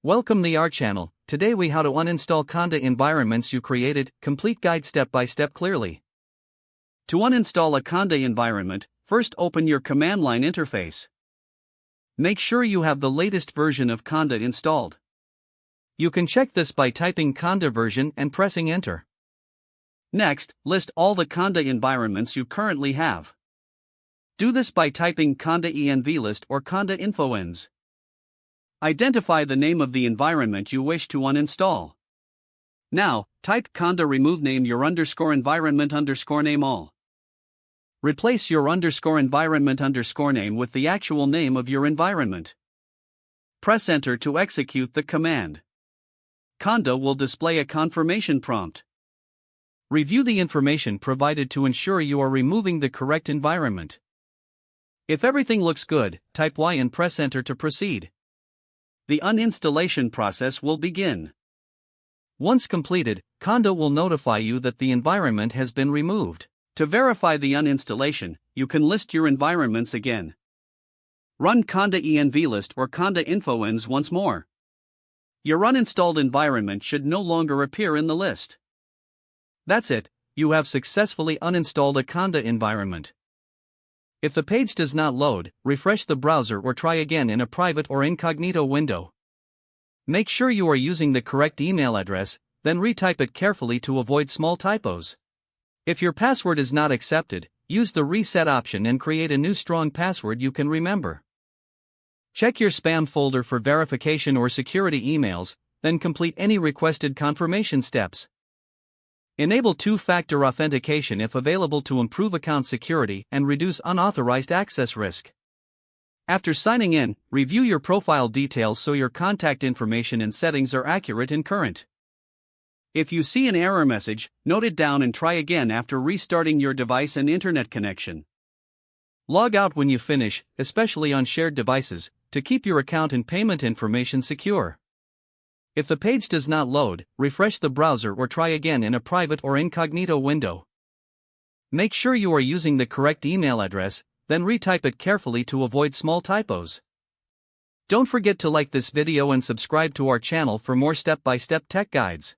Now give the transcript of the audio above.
Welcome to our channel. Today we how to uninstall Conda environments you created, complete guide step by step clearly. To uninstall a Conda environment, first open your command line interface. Make sure you have the latest version of Conda installed. You can check this by typing Conda version and pressing enter. Next, list all the Conda environments you currently have. Do this by typing Conda envlist or Conda infoenv. Identify the name of the environment you wish to uninstall. Now, type Conda remove name your environment name all. Replace your environment name with the actual name of your environment. Press enter to execute the command. Conda will display a confirmation prompt. Review the information provided to ensure you are removing the correct environment. If everything looks good, type Y and press enter to proceed. The uninstallation process will begin. Once completed, Conda will notify you that the environment has been removed. To verify the uninstallation, you can list your environments again. Run Conda envlist or Conda infoenv once more. Your uninstalled environment should no longer appear in the list. That's it, you have successfully uninstalled a Conda environment. If the page does not load, refresh the browser or try again in a private or incognito window. Make sure you are using the correct email address, then retype it carefully to avoid small typos. If your password is not accepted, use the reset option and create a new strong password you can remember. Check your spam folder for verification or security emails, then complete any requested confirmation steps. Enable two-factor authentication if available to improve account security and reduce unauthorized access risk. After signing in, review your profile details so your contact information and settings are accurate and current. If you see an error message, note it down and try again after restarting your device and internet connection. Log out when you finish, especially on shared devices, to keep your account and payment information secure. If the page does not load, refresh the browser or try again in a private or incognito window. Make sure you are using the correct email address, then retype it carefully to avoid small typos. Don't forget to like this video and subscribe to our channel for more step-by-step tech guides.